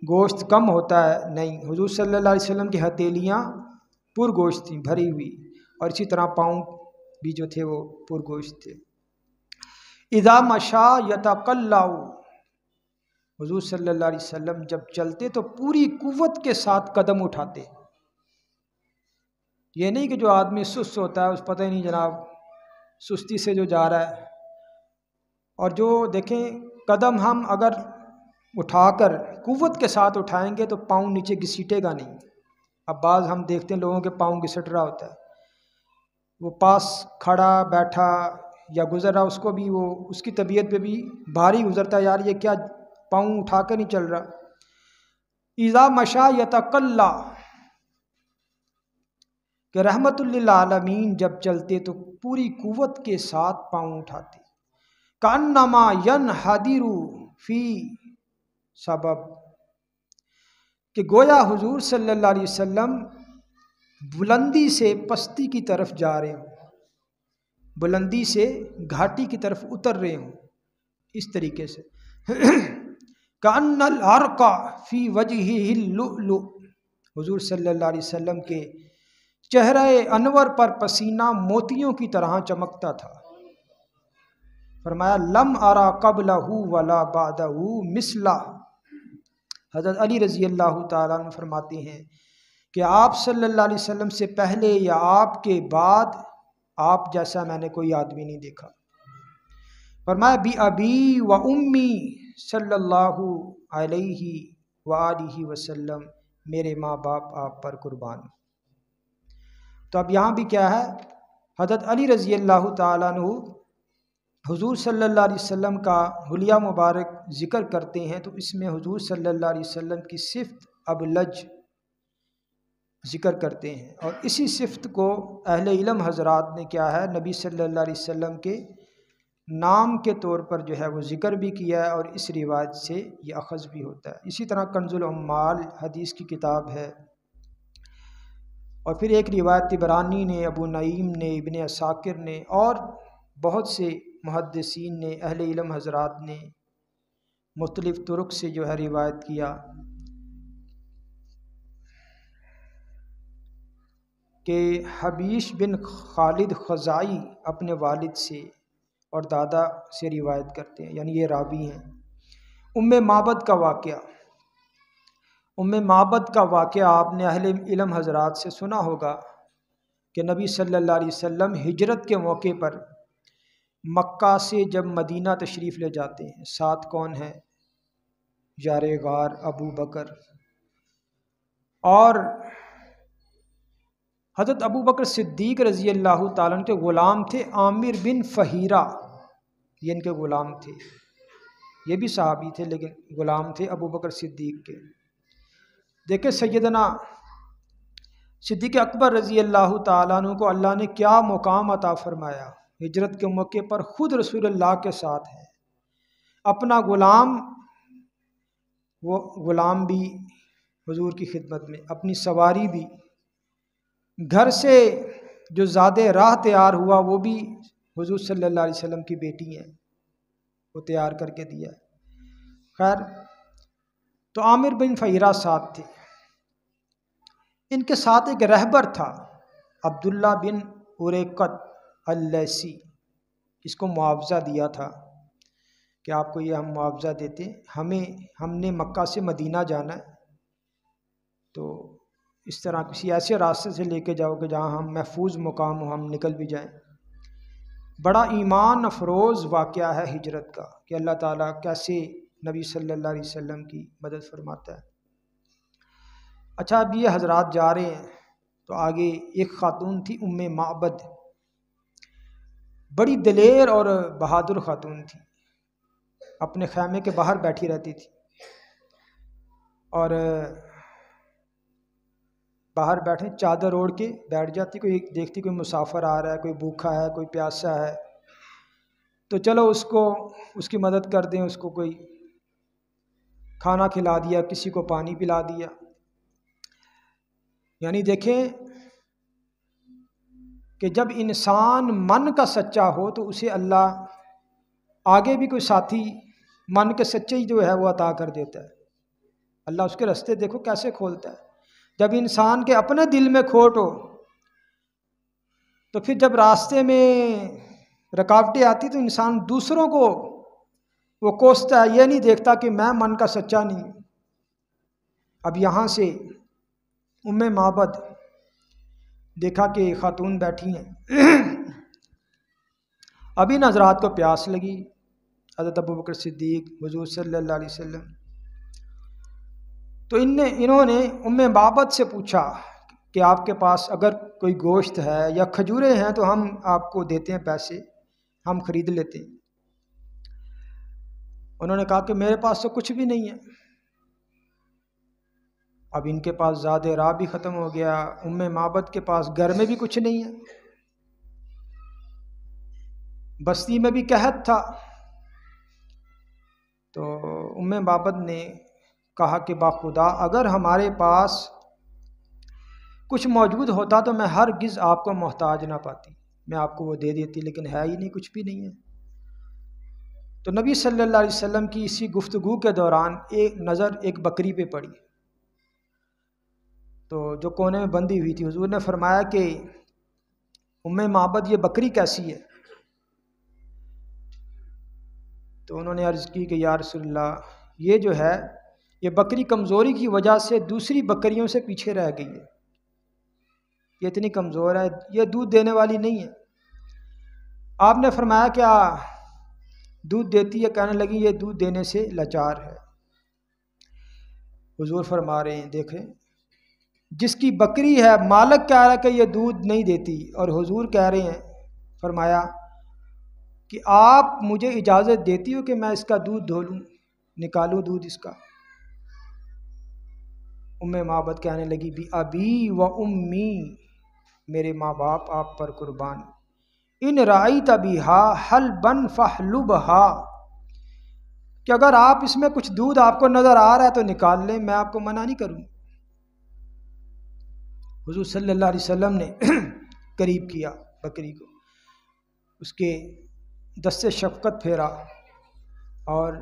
گوشت کم ہوتا ہے، نہیں، حضور صلی اللہ علیہ وسلم کی ہتھیلیاں پرگوشت تھیں، بھری ہوئی، اور اسی طرح پاؤں بھی جو تھے وہ پرگوشت تھے۔ اذا مشا یتقلع، حضور صلی اللہ علیہ وسلم جب چلتے تو پوری قوت کے ساتھ قدم اٹھاتے۔ یہ نہیں کہ جو آدمی سست ہوتا ہے اس پتہ ہی نہیں جناب سستی سے جو جا رہا ہے، اور جو دیکھیں قدم ہم اگر اٹھا کر قوت کے ساتھ اٹھائیں گے تو پاؤں نیچے گھسیٹے گا نہیں۔ اب بعض ہم دیکھتے ہیں لوگوں کے پاؤں گھسٹ رہا ہوتا ہے، وہ پاس کھڑا بیٹھا یا گزر رہا، اس کو بھی وہ اس کی طبیعت پہ بھی بھاری گزرتا ہے، یار یہ کیا پاؤں اٹھا کر نہیں چل رہا۔ اذا مشا یتقلع، کہ رحمت للعالمین جب چلتے تو پوری قوت کے ساتھ پاؤں اٹھاتے۔ کانما ینحدر فی سبب، کہ گویا حضور صلی اللہ علیہ وسلم بلندی سے پستی کی طرف جا رہے ہوں، بلندی سے گھاٹی کی طرف اتر رہے ہوں، اس طریقے سے۔ کأن العرق فی وجہہ اللؤلؤ، حضور صلی اللہ علیہ وسلم کے چہرہ انور پر پسینہ موتیوں کی طرح چمکتا تھا۔ فرمایا لم ارا قبلہ ولا بعدہ مثلہ، حضرت علی رضی اللہ تعالیٰ عنہ فرماتے ہیں کہ آپ صلی اللہ علیہ وسلم سے پہلے یا آپ کے بعد آپ جیسا میں نے کوئی آدمی نہیں دیکھا۔ فرمایا بی ابی و امی صلی اللہ علیہ وآلہ وسلم، میرے ماں باپ آپ پر قربان۔ تو اب یہاں بھی کیا ہے، حضرت علی رضی اللہ تعالیٰ عنہ حضور صلی اللہ علیہ وسلم کا حلیہ مبارک ذکر کرتے ہیں تو اس میں حضور صلی اللہ علیہ وسلم کی صفت ابلج ذکر کرتے ہیں، اور اسی صفت کو اہل علم حضرات نے کیا ہے نبی صلی اللہ علیہ وسلم کے نام کے طور پر جو ہے وہ ذکر بھی کیا ہے، اور اس روایت سے یہ اخذ بھی ہوتا ہے۔ اسی طرح کنز العمال حدیث کی کتاب ہے، اور پھر ایک روایت طبرانی نے، ابو نعیم نے، ابن عساکر نے اور بہت سے محدثین نے، اہل علم حضرات نے مختلف طرق سے جو ہے روایت کیا کہ حبیش بن خالد خزائی اپنے والد سے اور دادا سے روایت کرتے ہیں، یعنی یہ راوی ہیں۔ ام معبد کا واقعہ، ام معبد کا واقعہ آپ نے اہل علم حضرات سے سنا ہوگا کہ نبی صلی اللہ علیہ وسلم ہجرت کے موقع پر مکہ سے جب مدینہ تشریف لے جاتے ہیں، ساتھ کون ہیں؟ یار غار ابو بکر، اور حضرت ابو بکر صدیق رضی اللہ تعالیٰ عنہ کے غلام تھے عامر بن فہیرہ، یہ ان کے غلام تھے، یہ بھی صحابی تھے لیکن غلام تھے ابو بکر صدیق کے۔ دیکھیں سیدنا صدیق اکبر رضی اللہ تعالیٰ عنہ کو اللہ نے کیا مقام عطا فرمایا، ہجرت کے موقع پر خود رسول اللہ کے ساتھ ہیں، اپنا غلام، وہ غلام بھی حضور کی خدمت میں، اپنی سواری بھی، گھر سے جو زاد راہ تیار ہوا وہ بھی حضور صلی اللہ علیہ وسلم کی بیٹی ہیں، وہ تیار کر کے دیا۔ خیر، تو عامر بن فہیرہ ساتھ تھے، ان کے ساتھ ایک رہبر تھا عبداللہ بن اریقت اللیثی، اس کو معاوضہ دیا تھا کہ آپ کو یہ ہم معاوضہ دیتے ہیں، ہم نے مکہ سے مدینہ جانا ہے، تو اس طرح کسی ایسے راستے سے لے کے جاؤ کہ جہاں ہم محفوظ مقام ہو، ہم نکل بھی جائیں۔ بڑا ایمان افروز واقعہ ہے ہجرت کا کہ اللہ تعالیٰ کیسے نبی صلی اللہ علیہ وسلم کی مدد فرماتا ہے۔ اچھا، اب یہ حضرات جا رہے ہیں تو آگے ایک خاتون تھی ام معبد، بڑی دلیر اور بہادر خاتون تھی، اپنے خیمے کے باہر بیٹھی رہتی تھی، اور باہر بیٹھے چادر اوڑھ کے بیٹھ جاتی، کوئی دیکھتی کوئی مسافر آ رہا ہے، کوئی بھوکا ہے، کوئی پیاسا ہے، تو چلو اس کی مدد کر دیں، اس کو کوئی کھانا کھلا دیا، کسی کو پانی پلا دیا۔ یعنی دیکھیں کہ جب انسان من کا سچا ہو تو اسے اللہ آگے بھی کوئی ساتھی من کے سچے ہی جو ہے وہ عطا کر دیتا ہے، اللہ اس کے راستے دیکھو کیسے کھولتا ہے۔ جب انسان کے اپنے دل میں کھوٹ ہو تو پھر جب راستے میں رکاوٹیں آتی تو انسان دوسروں کو وہ کوستا ہے، یہ نہیں دیکھتا کہ میں من کا سچا نہیں ہوں۔ اب یہاں سے ام معبد دیکھا کہ خاتون بیٹھی ہیں، ابھی ان حضرات کو پیاس لگی، حضرت ابو بکر صدیق، حضور صلی اللہ علیہ وسلم، تو انہوں نے ام معبد سے پوچھا کہ آپ کے پاس اگر کوئی گوشت ہے یا کھجوریں ہیں تو ہم آپ کو دیتے ہیں پیسے، ہم خرید لیتے ہیں۔ انہوں نے کہا کہ میرے پاس تو کچھ بھی نہیں ہے۔ اب ان کے پاس زاد راہ بھی ختم ہو گیا، ام معبد کے پاس گھر میں بھی کچھ نہیں ہے، بستی میں بھی قحط تھا۔ تو ام معبد نے کہا کہ باخدا اگر ہمارے پاس کچھ موجود ہوتا تو میں ہرگز آپ کو محتاج نہ پاتی، میں آپ کو وہ دے دیتی، لیکن ہے ہی نہیں، کچھ بھی نہیں ہے۔ تو نبی صلی اللہ علیہ وسلم کی اسی گفتگو کے دوران ایک بکری پہ پڑی، تو جو کونے میں بندھی ہوئی تھی، حضور نے فرمایا کہ ام معبد یہ بکری کیسی ہے؟ تو انہوں نے عرض کی کہ یا رسول اللہ یہ جو ہے یہ بکری کمزوری کی وجہ سے دوسری بکریوں سے پیچھے رہ گئی ہے، یہ اتنی کمزور ہے، یہ دودھ دینے والی نہیں ہے۔ آپ نے فرمایا کیا دودھ دیتی ہے؟ کہنے لگی یہ دودھ دینے سے لاچار ہے۔ حضور فرما رہے ہیں دیکھیں جس کی بکری ہے مالک کہہ رہا ہے کہ یہ دودھ نہیں دیتی، اور حضور کہہ رہے ہیں فرمایا کہ آپ مجھے اجازت دیتی ہو کہ میں اس کا دودھ دھو لوں، نکالوں دودھ اس کا؟ ام معبد کہنے لگی بھی ابی و امی، میرے ماں باپ آپ پر قربان، ان رأیت بہا حلبا فحلبہا، کہ اگر آپ اس میں کچھ دودھ آپ کو نظر آ رہا ہے تو نکال لیں، میں آپ کو منع نہیں کروں۔ حضور صلی اللہ علیہ وسلم نے قریب کیا بکری کو، اس کے دست شفقت پھیرا اور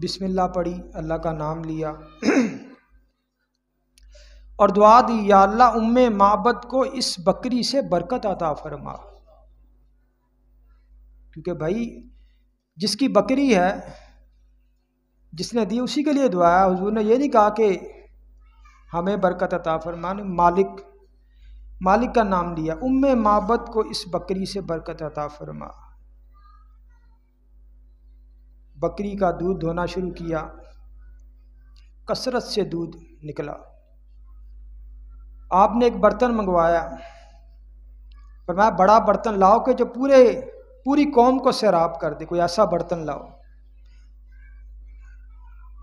بسم اللہ پڑھی، اللہ کا نام لیا اور دعا دی یا اللہ ام معبد کو اس بکری سے برکت عطا فرما، کیونکہ بھائی جس کی بکری ہے جس نے دی اسی کے لیے دعا ہے۔ حضور نے یہ نہیں کہا کہ ہمیں برکت عطا فرما، مالک کا نام لیا، ام معبد کو اس بکری سے برکت عطا فرما۔ بکری کا دودھ دھونا شروع کیا، کثرت سے دودھ نکلا۔ آپ نے ایک برتن منگوایا، فرمایا بڑا برتن لاؤ کہ جو پوری قوم کو سیراب کر دے، کوئی ایسا برتن لاؤ۔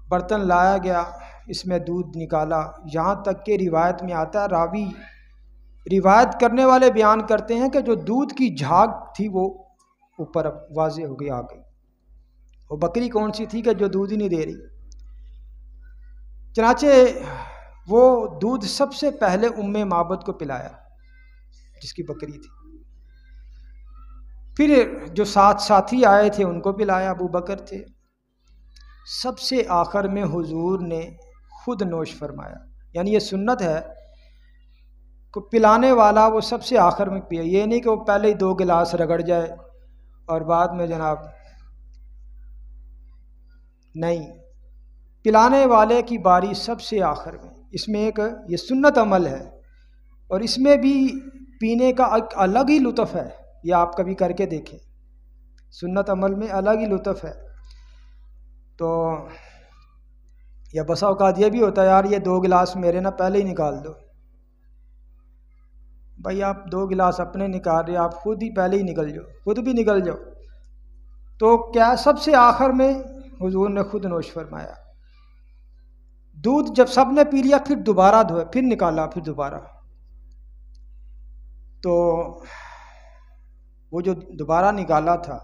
برتن لایا گیا، اس میں دودھ نکالا، یہاں تک کہ روایت میں آتا ہے، راوی روایت کرنے والے بیان کرتے ہیں کہ جو دودھ کی جھاگ تھی وہ اوپر واضح ہو گئی، آ گئی۔ وہ بکری کون سی تھی کہ جو دودھ ہی نہیں دے رہی؟ چنانچہ وہ دودھ سب سے پہلے ام معبد کو پلایا، جس کی بکری تھی۔ پھر جو ساتھی آئے تھے ان کو پلایا، ابو بکر تھے۔ سب سے آخر میں حضور نے خود نوش فرمایا، یعنی یہ سنت ہے کہ پلانے والا وہ سب سے آخر میں پیا، یہ نہیں کہ وہ پہلے ہی 2 گلاس رگڑ جائے اور بعد میں جناب، نہیں، پلانے والے کی باری سب سے آخر میں۔ اس میں ایک یہ سنت عمل ہے، اور اس میں بھی پینے کا ایک الگ ہی لطف ہے، یہ آپ کبھی کر کے دیکھیں، سنت عمل میں الگ ہی لطف ہے۔ تو یا بسا اوقات یہ بھی ہوتا ہے، یار یہ 2 گلاس میرے نہ پہلے ہی نکال دو۔ بھائی آپ 2 گلاس اپنے نکال رہے، آپ خود ہی پہلے ہی نکل جاؤ، خود بھی نکل جاؤ۔ تو کیا سب سے آخر میں حضور نے خود نوش فرمایا۔ دودھ جب سب نے پی لیا، پھر دوبارہ دھویا، پھر نکالا، پھر دوبارہ۔ تو وہ جو دوبارہ نکالا تھا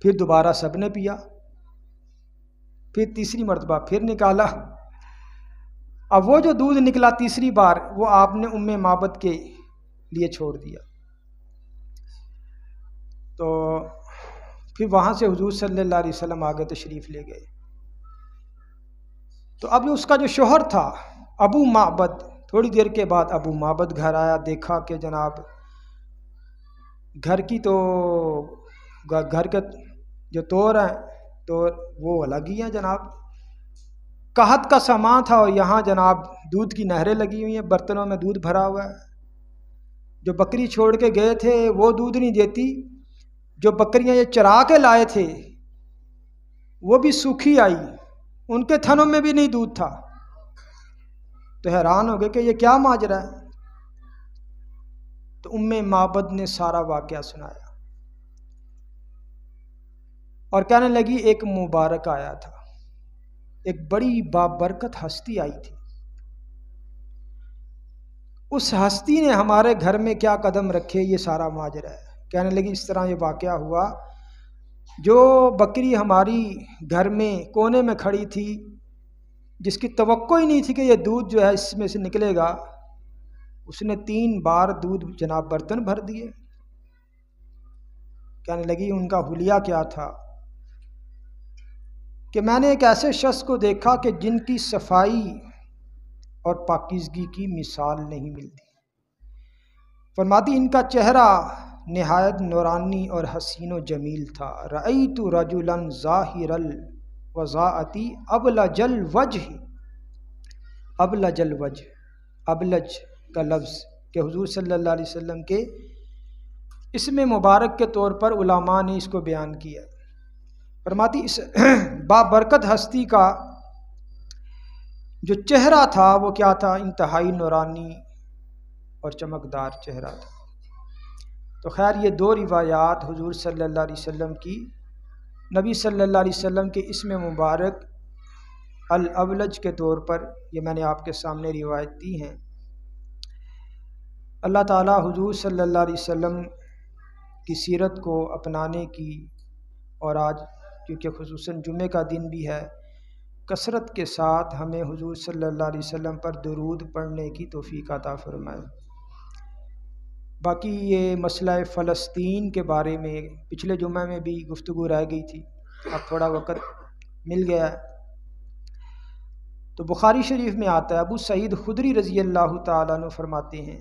پھر دوبارہ سب نے پیا، پھر تیسری مرتبہ پھر نکالا۔ اب وہ جو دودھ نکلا تیسری بار، وہ آپ نے ام معبد کے لیے چھوڑ دیا۔ تو پھر وہاں سے حضور صلی اللہ علیہ وسلم آگے تشریف لے گئے۔ تو اب اس کا جو شوہر تھا ابو معبد، تھوڑی دیر کے بعد ابو معبد گھر آیا، دیکھا کہ جناب گھر کے جو طور ہیں تو وہ الگ ہی ہیں جناب، قحط کا سامان تھا، اور یہاں جناب دودھ کی نہریں لگی ہوئی ہیں، برتنوں میں دودھ بھرا ہوا ہے۔ جو بکری چھوڑ کے گئے تھے وہ دودھ نہیں دیتی، جو بکریاں یہ چرا کے لائے تھے وہ بھی سوکھی آئی، ان کے تھنوں میں بھی نہیں دودھ تھا۔ تو حیران ہو گئے کہ یہ کیا ماجرا ہے۔ تو ام معبد نے سارا واقعہ سنایا اور کہنے لگی ایک مبارک آیا تھا، ایک بڑی بابرکت ہستی آئی تھی، اس ہستی نے ہمارے گھر میں کیا قدم رکھے، یہ سارا ماجرا ہے۔ کہنے لگی اس طرح یہ واقعہ ہوا، جو بکری ہماری گھر میں کونے میں کھڑی تھی، جس کی توقع ہی نہیں تھی کہ یہ دودھ جو ہے اس میں سے نکلے گا، اس نے 3 بار دودھ جناب برتن بھر دیے۔ کہنے لگی ان کا حلیہ کیا تھا کہ میں نے ایک ایسے شخص کو دیکھا کہ جن کی صفائی اور پاکیزگی کی مثال نہیں ملتی۔ فرماتی ان کا چہرہ نہایت نورانی اور حسین و جمیل تھا۔ رأیت رجلا ظاہر الوضاعتی ابلج الوجہ، ابلج الوجہ، ابلج کا لفظ کہ حضور صلی اللہ علیہ وسلم کے اسم مبارک کے طور پر علماء نے اس کو بیان کیا۔ فرماتی اس بابرکت ہستی کا جو چہرہ تھا وہ کیا تھا، انتہائی نورانی اور چمکدار چہرہ تھا۔ تو خیر یہ 2 روایات حضور صلی اللہ علیہ وسلم کی، نبی صلی اللہ علیہ وسلم کے اسم مبارک الابلج کے طور پر یہ میں نے آپ کے سامنے روایت دی ہیں۔ اللہ تعالی حضور صلی اللہ علیہ وسلم کی سیرت کو اپنانے کی، اور آج کیونکہ خصوصاً جمعے کا دن بھی ہے، کثرت کے ساتھ ہمیں حضور صلی اللہ علیہ وسلم پر درود پڑھنے کی توفیق عطا فرمائے۔ باقی یہ مسئلہ فلسطین کے بارے میں پچھلے جمعہ میں بھی گفتگو رہ گئی تھی، اب تھوڑا وقت مل گیا ہے۔ تو بخاری شریف میں آتا ہے، ابو سعید خدری رضی اللہ تعالیٰ عنہ فرماتے ہیں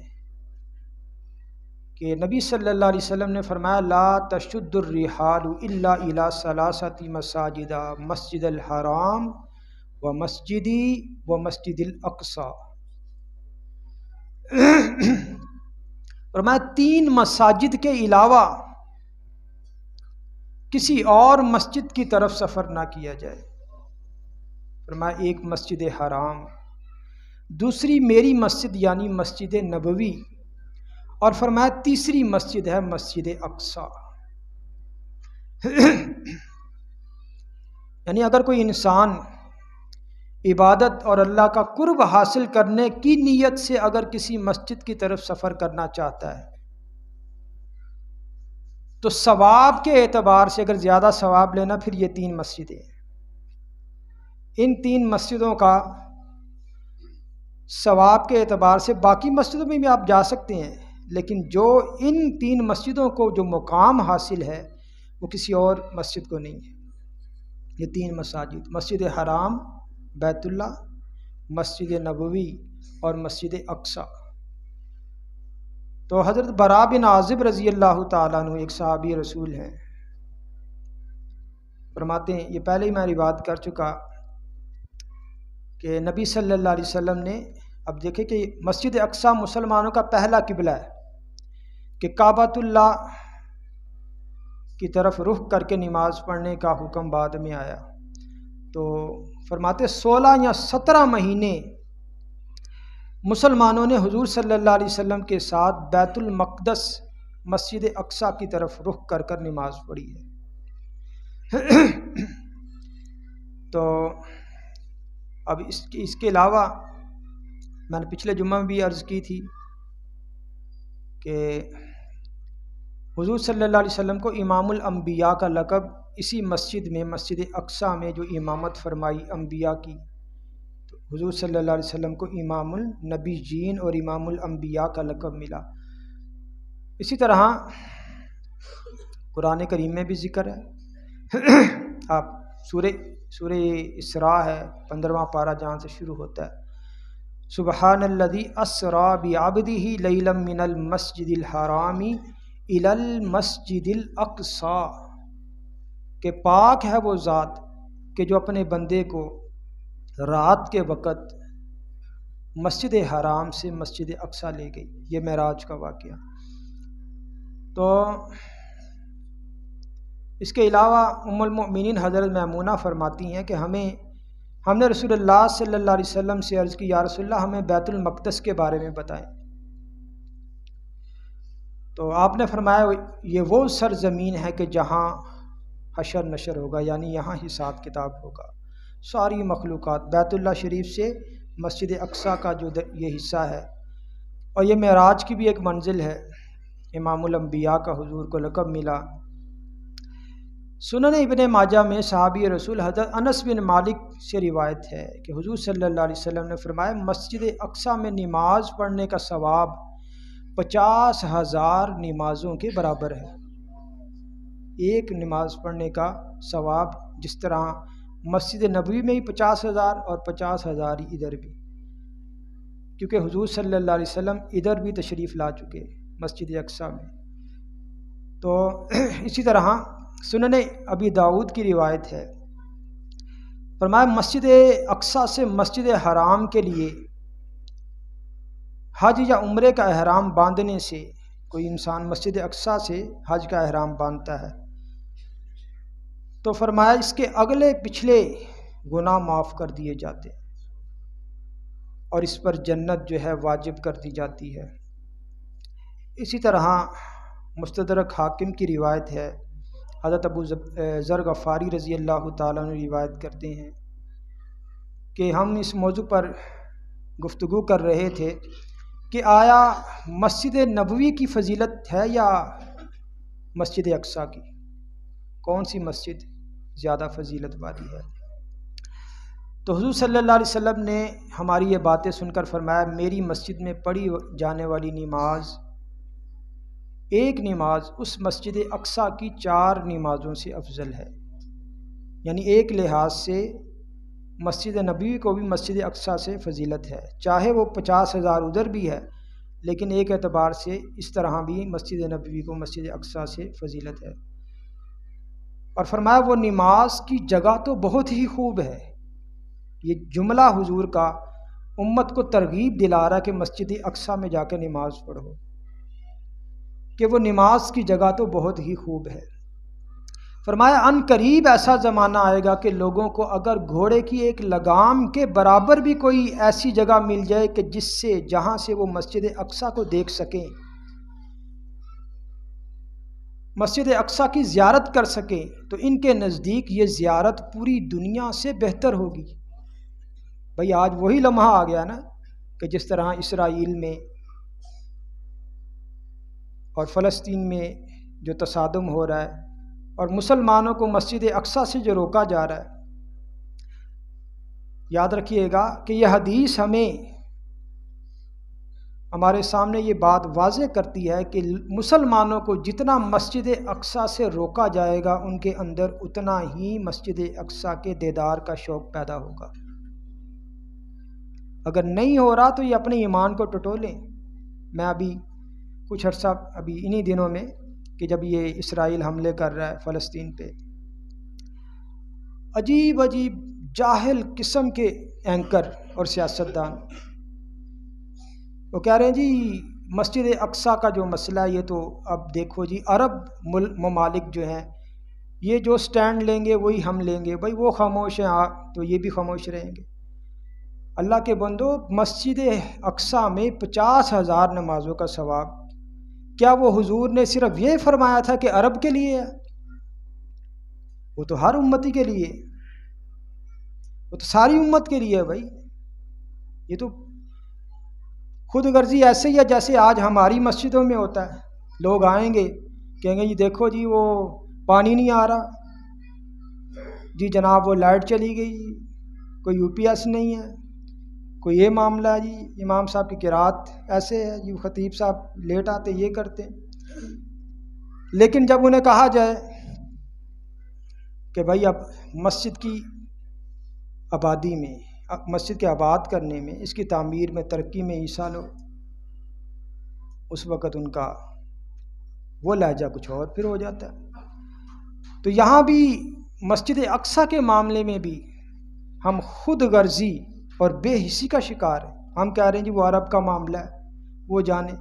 کہ نبی صلی اللہ علیہ وسلم نے فرمایا لا تشد الرحال الا الى 3 مساجد، مسجد الحرام و مسجدی و مسجد الاقصی۔ فرمایا 3 مساجد کے علاوہ کسی اور مسجد کی طرف سفر نہ کیا جائے۔ فرمایا ایک مسجد حرام، دوسری میری مسجد یعنی مسجد نبوی، اور فرمایا تیسری مسجد ہے مسجد اقصی۔ یعنی اگر کوئی انسان عبادت اور اللہ کا قرب حاصل کرنے کی نیت سے اگر کسی مسجد کی طرف سفر کرنا چاہتا ہے تو ثواب کے اعتبار سے اگر زیادہ ثواب لینا، پھر یہ 3 مسجدیں، ان 3 مسجدوں کا ثواب کے اعتبار سے باقی مسجدوں میں بھی آپ جا سکتے ہیں، لیکن جو ان 3 مسجدوں کو جو مقام حاصل ہے وہ کسی اور مسجد کو نہیں ہے۔ یہ 3 مساجد، مسجد حرام، بیت اللہ، مسجد نبوی اور مسجد اقصی۔ تو حضرت براء بن عازب رضی اللہ تعالیٰ عنہ ایک صحابی رسول ہیں، فرماتے ہیں، یہ پہلے ہی میں روایت کر چکا کہ نبی صلی اللہ علیہ وسلم نے، اب دیکھیں کہ مسجد اقصی مسلمانوں کا پہلا قبلہ ہے کہ کعبۃ اللہ کی طرف رخ کر کے نماز پڑھنے کا حکم بعد میں آیا، تو فرماتے 16 یا 17 مہینے مسلمانوں نے حضور صلی اللہ علیہ وسلم کے ساتھ بیت المقدس مسجد اقصی کی طرف رخ کر کر نماز پڑھی ہے۔ تو اب اس کے علاوہ میں نے پچھلے جمعہ میں بھی عرض کی تھی کہ حضور صلی اللہ علیہ وسلم کو امام الانبیاء کا لقب اسی مسجد میں، مسجد اقصی میں جو امامت فرمائی انبیاء کی، تو حضور صلی اللہ علیہ وسلم کو امام النبیین اور امام الانبیاء کا لقب ملا۔ اسی طرح قرآن کریم میں بھی ذکر ہے، آپ سورہ اسراء ہے 15واں پارہ جہاں سے شروع ہوتا ہے، سبحان الذی اسریٰ بعبدہ لیلا من المسجد الحرام الی المسجد الاقصی، کہ پاک ہے وہ ذات کہ جو اپنے بندے کو رات کے وقت مسجد حرام سے مسجد اقصی لے گئی۔ یہ معراج کا واقعہ۔ تو اس کے علاوہ ام المؤمنین حضرت میمونہ فرماتی ہیں کہ ہم نے رسول اللہ صلی اللہ علیہ وسلم سے عرض کی، یا رسول اللہ ہمیں بیت المقدس کے بارے میں بتائیں، تو آپ نے فرمایا یہ وہ سرزمین ہے کہ جہاں حشر نشر ہوگا، یعنی یہاں حساب کتاب ہوگا، ساری مخلوقات بیت اللہ شریف سے مسجد اقصی کا جو یہ حصہ ہے، اور یہ معراج کی بھی ایک منزل ہے، امام الانبیاء کا حضور کو لقب ملا۔ سنن ابن ماجہ میں صحابی رسول حضرت انس بن مالک سے روایت ہے کہ حضور صلی اللہ علیہ وسلم نے فرمایا مسجد اقصی میں نماز پڑھنے کا ثواب 50,000 نمازوں کے برابر ہے۔ ایک نماز پڑھنے کا ثواب جس طرح مسجد نبوی میں ہی 50,000 اور 50,000 ہی ادھر بھی، کیونکہ حضور صلی اللہ علیہ وسلم ادھر بھی تشریف لا چکے مسجد اقصی میں۔ تو اسی طرح سنن ابی داؤد کی روایت ہے، فرمایا مسجد اقصی سے مسجد حرام کے لیے حج یا عمرے کا احرام باندھنے سے، کوئی انسان مسجد اقصی سے حج کا احرام باندھتا ہے تو فرمایا اس کے اگلے پچھلے گناہ معاف کر دیے جاتے اور اس پر جنت جو ہے واجب کر دی جاتی ہے۔ اسی طرح مستدرک حاکم کی روایت ہے، حضرت ابو ذر غفاری رضی اللہ تعالیٰ عنہ روایت کرتے ہیں کہ ہم اس موضوع پر گفتگو کر رہے تھے کہ آیا مسجد نبوی کی فضیلت ہے یا مسجد اقصی کی، کون سی مسجد زیادہ فضیلت والی ہے؟ تو حضور صلی اللہ علیہ وسلم نے ہماری یہ باتیں سن کر فرمایا میری مسجد میں پڑھی جانے والی نماز، ایک نماز اس مسجد اقصی کی 4 نمازوں سے افضل ہے۔ یعنی ایک لحاظ سے مسجد نبوی کو بھی مسجد اقصی سے فضیلت ہے، چاہے وہ 50,000 ادھر بھی ہے، لیکن ایک اعتبار سے اس طرح بھی مسجد نبوی کو مسجد اقصی سے فضیلت ہے۔ اور فرمایا وہ نماز کی جگہ تو بہت ہی خوب ہے۔ یہ جملہ حضور کا امت کو ترغیب دلا رہا کہ مسجد اقصی میں جا کے نماز پڑھو، کہ وہ نماز کی جگہ تو بہت ہی خوب ہے۔ فرمایا ان قریب ایسا زمانہ آئے گا کہ لوگوں کو اگر گھوڑے کی ایک لگام کے برابر بھی کوئی ایسی جگہ مل جائے کہ جہاں سے وہ مسجد اقصیٰ کو دیکھ سکیں، مسجد اقصیٰ کی زیارت کر سکیں، تو ان کے نزدیک یہ زیارت پوری دنیا سے بہتر ہوگی۔ بھئی آج وہی لمحہ آ گیا نا کہ جس طرح اسرائیل میں اور فلسطین میں جو تصادم ہو رہا ہے اور مسلمانوں کو مسجد اقصیٰ سے جو روکا جا رہا ہے، یاد رکھیے گا کہ یہ حدیث ہمارے سامنے یہ بات واضح کرتی ہے کہ مسلمانوں کو جتنا مسجد اقصیٰ سے روکا جائے گا ان کے اندر اتنا ہی مسجد اقصیٰ کے دیدار کا شوق پیدا ہوگا۔ اگر نہیں ہو رہا تو یہ اپنے ایمان کو ٹٹولیں۔ میں ابھی کچھ عرصہ انہی دنوں میں کہ جب یہ اسرائیل حملے کر رہا ہے فلسطین پہ، عجیب عجیب جاہل قسم کے اینکر اور سیاستدان وہ کہہ رہے ہیں جی مسجد اقصیٰ کا جو مسئلہ ہے یہ تو اب دیکھو جی عرب ممالک جو ہیں یہ جو سٹینڈ لیں گے وہی ہم لیں گے، بھائی وہ خاموش ہیں تو یہ بھی خاموش رہیں گے۔ اللہ کے بندو، مسجد اقصیٰ میں 50,000 نمازوں کا ثواب، کیا وہ حضور نے صرف یہ فرمایا تھا کہ عرب کے لیے ہے؟ وہ تو ہر امتی کے لیے، وہ تو ساری امت کے لیے ہے بھائی۔ یہ تو خود غرضی ایسے ہی ہے جیسے آج ہماری مسجدوں میں ہوتا ہے، لوگ آئیں گے کہیں گے جی دیکھو جی وہ پانی نہیں آ رہا، جی جناب وہ لائٹ چلی گئی، کوئی یو پی ایس نہیں ہے، کوئی یہ معاملہ ہے، جی امام صاحب کی قرات ایسے ہے، جی خطیب صاحب لیٹ آتے یہ کرتے ہیں۔ لیکن جب انہیں کہا جائے کہ بھائی اب مسجد کی آبادی میں، مسجد کے آباد کرنے میں، اس کی تعمیر میں، ترقی میں حصہ لو، اس وقت ان کا وہ لہجہ کچھ اور پھر ہو جاتا ہے۔ تو یہاں بھی مسجد اقصیٰ کے معاملے میں بھی ہم خود غرضی اور بے حسی کا شکار ہیں۔ ہم کہہ رہے ہیں جی وہ عرب کا معاملہ ہے، وہ جانے،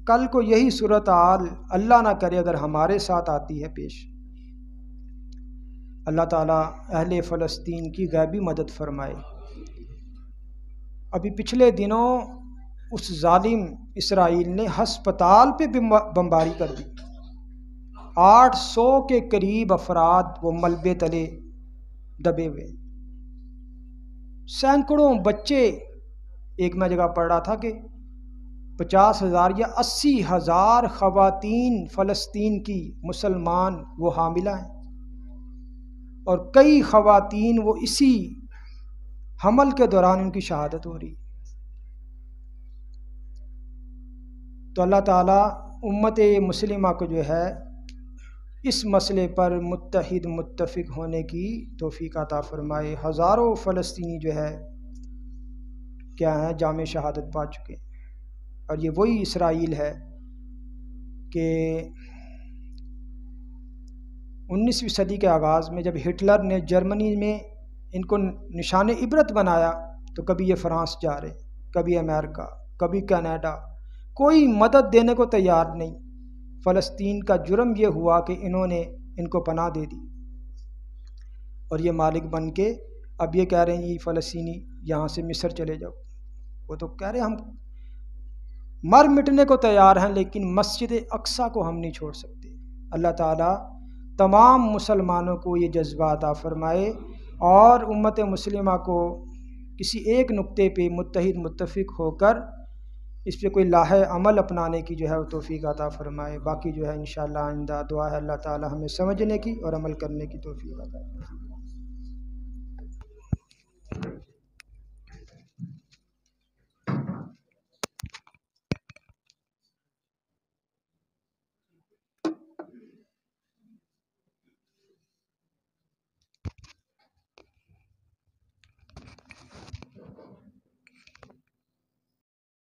کل کو یہی صورتحال اللہ نہ کرے اگر ہمارے ساتھ آتی ہے پیش، اللہ تعالیٰ اہل فلسطین کی غیبی مدد فرمائے۔ ابھی پچھلے دنوں اس ظالم اسرائیل نے ہسپتال پہ بمباری کر دی، 800 کے قریب افراد وہ ملبے تلے دبے ہوئے، سینکڑوں بچے۔ ایک میں جگہ پڑھ رہا تھا کہ 50,000 یا 80,000 خواتین فلسطین کی مسلمان وہ حاملہ ہیں، اور کئی خواتین وہ اسی حمل کے دوران ان کی شہادت ہو رہی۔ تو اللہ تعالیٰ امت مسلمہ کو جو ہے اس مسئلے پر متحد متفق ہونے کی توفیق عطا فرمائے۔ ہزاروں فلسطینی جو ہے کیا ہیں جام شہادت پا چکے، اور یہ وہی اسرائیل ہے کہ 19ویں صدی کے آغاز میں جب ہٹلر نے جرمنی میں ان کو نشان عبرت بنایا تو کبھی یہ فرانس جا رہے، کبھی امریکہ، کبھی کینیڈا، کوئی مدد دینے کو تیار نہیں۔ فلسطین کا جرم یہ ہوا کہ انہوں نے ان کو پناہ دے دی، اور یہ مالک بن کے اب یہ کہہ رہے ہیں یہ فلسطینی یہاں سے مصر چلے جاؤ۔ وہ تو کہہ رہے ہیں ہم مر مٹنے کو تیار ہیں لیکن مسجد اقصیٰ کو ہم نہیں چھوڑ سکتے۔ اللہ تعالیٰ تمام مسلمانوں کو یہ جذبہ عطا فرمائے اور امت مسلمہ کو کسی ایک نقطے پہ متحد متفق ہو کر اس پہ کوئی لاہ عمل اپنانے کی جو ہے وہ توفیق عطا فرمائے۔ باقی جو ہے انشاءاللہ آئندہ دعا ہے اللہ تعالی ہمیں سمجھنے کی اور عمل کرنے کی توفیق عطا فرمائے۔